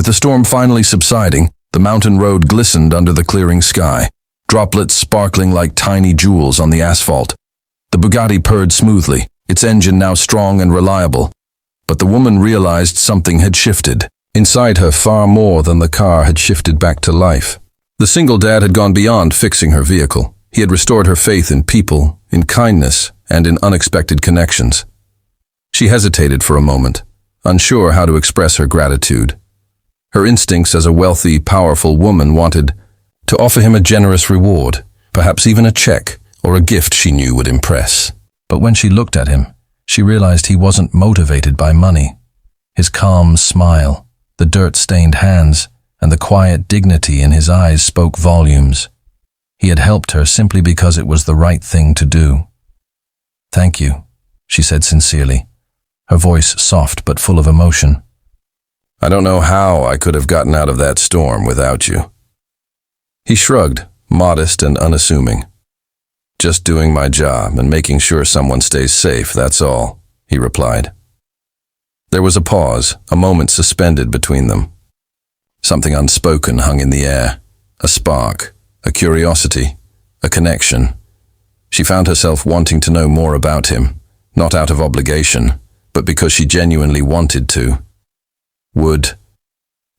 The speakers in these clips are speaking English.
With the storm finally subsiding, the mountain road glistened under the clearing sky, droplets sparkling like tiny jewels on the asphalt. The Bugatti purred smoothly, its engine now strong and reliable. But the woman realized something had shifted. Inside her, far more than the car had shifted back to life. The single dad had gone beyond fixing her vehicle. He had restored her faith in people, in kindness, and in unexpected connections. She hesitated for a moment, unsure how to express her gratitude. Her instincts as a wealthy, powerful woman wanted to offer him a generous reward, perhaps even a check or a gift she knew would impress. But when she looked at him, she realized he wasn't motivated by money. His calm smile, the dirt-stained hands, and the quiet dignity in his eyes spoke volumes. He had helped her simply because it was the right thing to do. "Thank you," she said sincerely, her voice soft but full of emotion. "I don't know how I could have gotten out of that storm without you." He shrugged, modest and unassuming. "Just doing my job and making sure someone stays safe, that's all," he replied. There was a pause, a moment suspended between them. Something unspoken hung in the air, a spark, a curiosity, a connection. She found herself wanting to know more about him, not out of obligation, but because she genuinely wanted to.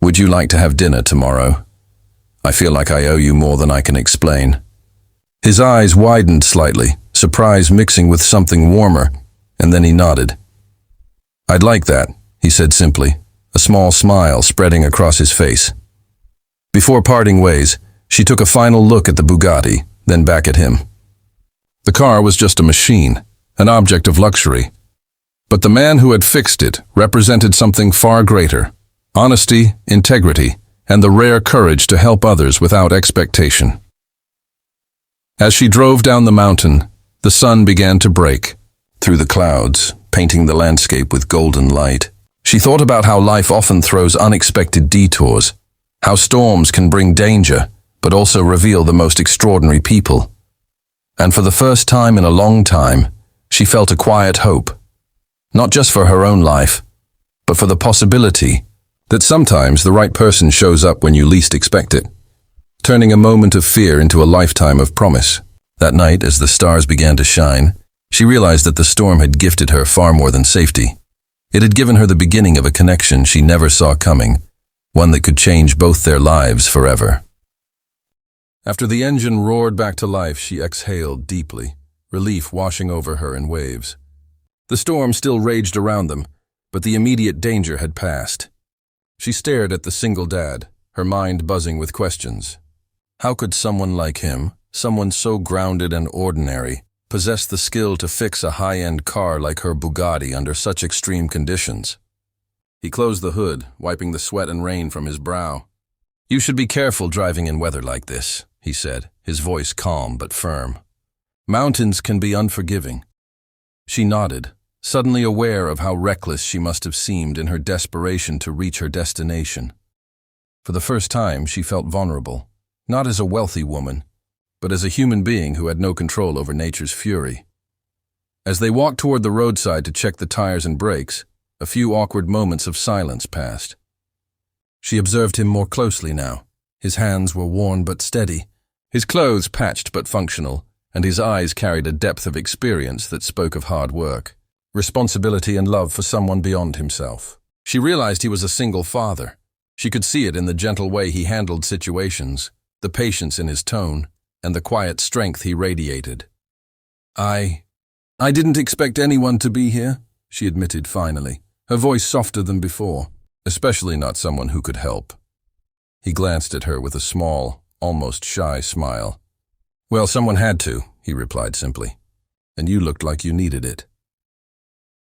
Would you like to have dinner tomorrow? I feel like I owe you more than I can explain." His eyes widened slightly, surprise mixing with something warmer, and then he nodded. "I'd like that," he said simply, a small smile spreading across his face. Before parting ways, she took a final look at the Bugatti, then back at him. The car was just a machine, an object of luxury. But the man who had fixed it represented something far greater: honesty, integrity, and the rare courage to help others without expectation. As she drove down the mountain, the sun began to break through the clouds, painting the landscape with golden light. She thought about how life often throws unexpected detours, how storms can bring danger, but also reveal the most extraordinary people. And for the first time in a long time, she felt a quiet hope, not just for her own life, but for the possibility that sometimes the right person shows up when you least expect it, turning a moment of fear into a lifetime of promise. That night, as the stars began to shine, she realized that the storm had gifted her far more than safety. It had given her the beginning of a connection she never saw coming, one that could change both their lives forever. After the engine roared back to life, she exhaled deeply, relief washing over her in waves. The storm still raged around them, but the immediate danger had passed. She stared at the single dad, her mind buzzing with questions. How could someone like him, someone so grounded and ordinary, possess the skill to fix a high-end car like her Bugatti under such extreme conditions? He closed the hood, wiping the sweat and rain from his brow. "You should be careful driving in weather like this," he said, his voice calm but firm. "Mountains can be unforgiving." She nodded, suddenly aware of how reckless she must have seemed in her desperation to reach her destination. For the first time, she felt vulnerable, not as a wealthy woman, but as a human being who had no control over nature's fury. As they walked toward the roadside to check the tires and brakes, a few awkward moments of silence passed. She observed him more closely now. His hands were worn but steady, his clothes patched but functional, and his eyes carried a depth of experience that spoke of hard work, responsibility, and love for someone beyond himself. She realized he was a single father. She could see it in the gentle way he handled situations, the patience in his tone, and the quiet strength he radiated. I didn't expect anyone to be here," she admitted finally, her voice softer than before, especially not someone who could help. He glanced at her with a small, almost shy smile. "Well, someone had to," he replied simply, "and you looked like you needed it."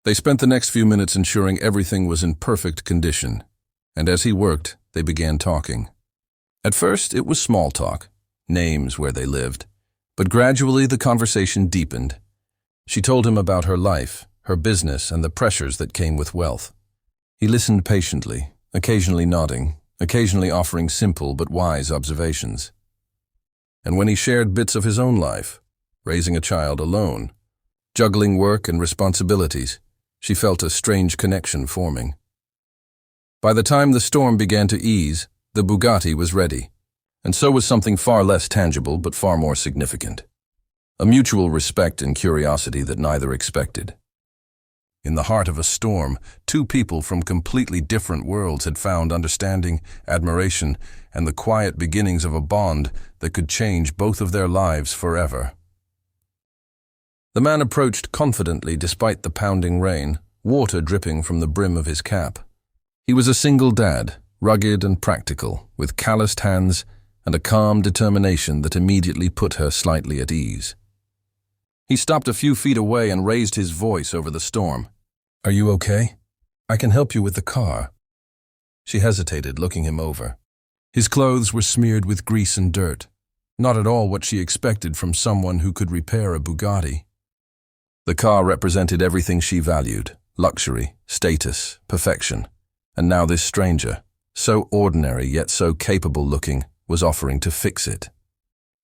They spent the next few minutes ensuring everything was in perfect condition, and as he worked, they began talking. At first, it was small talk, names, where they lived, but gradually the conversation deepened. She told him about her life, her business, and the pressures that came with wealth. He listened patiently, occasionally nodding, occasionally offering simple but wise observations. And when he shared bits of his own life, raising a child alone, juggling work and responsibilities, she felt a strange connection forming. By the time the storm began to ease, the Bugatti was ready, and so was something far less tangible but far more significant. A mutual respect and curiosity that neither expected. In the heart of a storm, two people from completely different worlds had found understanding, admiration, and the quiet beginnings of a bond that could change both of their lives forever. The man approached confidently despite the pounding rain, water dripping from the brim of his cap. He was a single dad, rugged and practical, with calloused hands and a calm determination that immediately put her slightly at ease. He stopped a few feet away and raised his voice over the storm. "Are you okay? I can help you with the car." She hesitated, looking him over. His clothes were smeared with grease and dirt, not at all what she expected from someone who could repair a Bugatti. The car represented everything she valued: luxury, status, perfection. And now this stranger, so ordinary yet so capable-looking, was offering to fix it.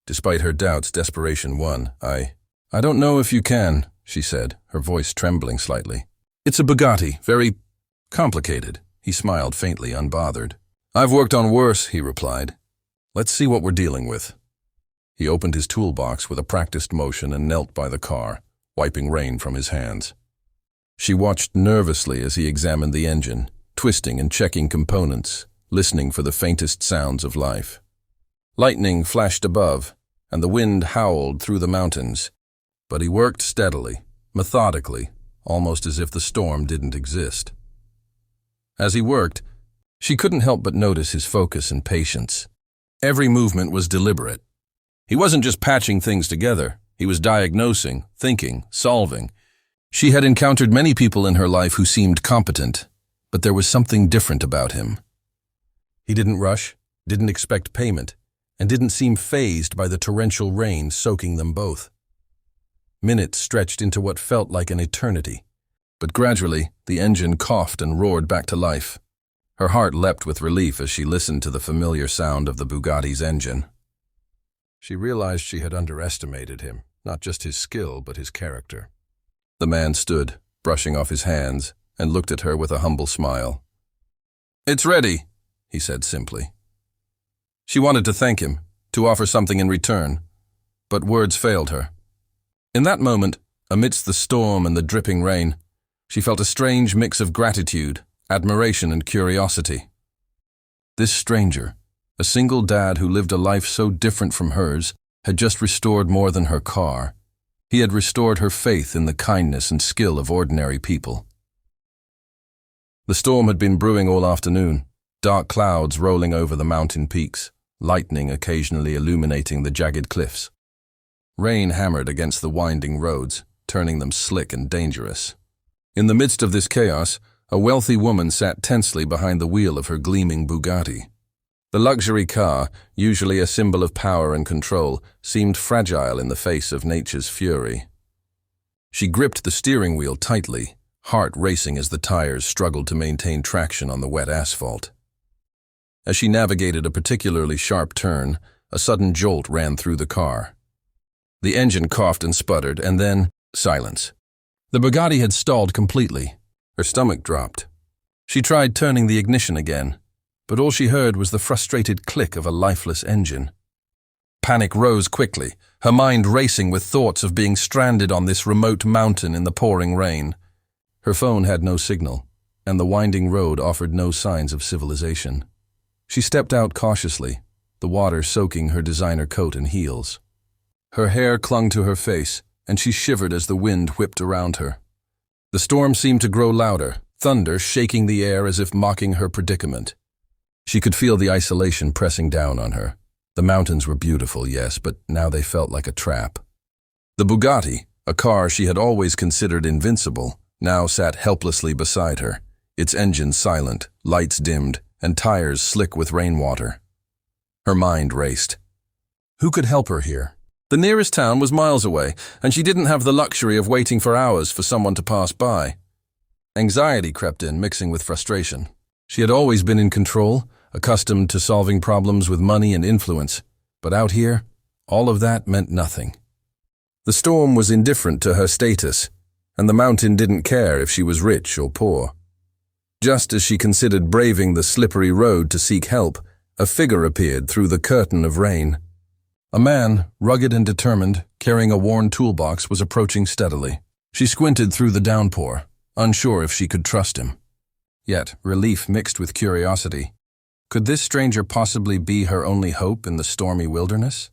Despite her doubts, desperation won. I don't know if you can," she said, her voice trembling slightly. "It's a Bugatti, very complicated." He smiled faintly, unbothered. "I've worked on worse," he replied. "Let's see what we're dealing with." He opened his toolbox with a practiced motion and knelt by the car, wiping rain from his hands. She watched nervously as he examined the engine, twisting and checking components, listening for the faintest sounds of life. Lightning flashed above, and the wind howled through the mountains, but he worked steadily, methodically, almost as if the storm didn't exist. As he worked, she couldn't help but notice his focus and patience. Every movement was deliberate. He wasn't just patching things together, he was diagnosing, thinking, solving. She had encountered many people in her life who seemed competent, but there was something different about him. He didn't rush, didn't expect payment, and didn't seem fazed by the torrential rain soaking them both. Minutes stretched into what felt like an eternity, but gradually the engine coughed and roared back to life. Her heart leapt with relief as she listened to the familiar sound of the Bugatti's engine. She realized she had underestimated him, not just his skill, but his character. The man stood, brushing off his hands, and looked at her with a humble smile. "It's ready," he said simply. She wanted to thank him, to offer something in return, but words failed her. In that moment, amidst the storm and the dripping rain, she felt a strange mix of gratitude, admiration, and curiosity. This stranger, a single dad who lived a life so different from hers, had just restored more than her car. He had restored her faith in the kindness and skill of ordinary people. The storm had been brewing all afternoon, dark clouds rolling over the mountain peaks, lightning occasionally illuminating the jagged cliffs. Rain hammered against the winding roads, turning them slick and dangerous. In the midst of this chaos, a wealthy woman sat tensely behind the wheel of her gleaming Bugatti. The luxury car, usually a symbol of power and control, seemed fragile in the face of nature's fury. She gripped the steering wheel tightly, heart racing as the tires struggled to maintain traction on the wet asphalt. As she navigated a particularly sharp turn, a sudden jolt ran through the car. The engine coughed and sputtered, and then silence. The Bugatti had stalled completely. Her stomach dropped. She tried turning the ignition again, but all she heard was the frustrated click of a lifeless engine. Panic rose quickly, her mind racing with thoughts of being stranded on this remote mountain in the pouring rain. Her phone had no signal, and the winding road offered no signs of civilization. She stepped out cautiously, the water soaking her designer coat and heels. Her hair clung to her face, and she shivered as the wind whipped around her. The storm seemed to grow louder, thunder shaking the air as if mocking her predicament. She could feel the isolation pressing down on her. The mountains were beautiful, yes, but now they felt like a trap. The Bugatti, a car she had always considered invincible, now sat helplessly beside her, its engine silent, lights dimmed, and tires slick with rainwater. Her mind raced. Who could help her here? The nearest town was miles away, and she didn't have the luxury of waiting for hours for someone to pass by. Anxiety crept in, mixing with frustration. She had always been in control, accustomed to solving problems with money and influence, but out here, all of that meant nothing. The storm was indifferent to her status, and the mountain didn't care if she was rich or poor. Just as she considered braving the slippery road to seek help, a figure appeared through the curtain of rain. A man, rugged and determined, carrying a worn toolbox, was approaching steadily. She squinted through the downpour, unsure if she could trust him. Yet, relief mixed with curiosity. Could this stranger possibly be her only hope in the stormy wilderness?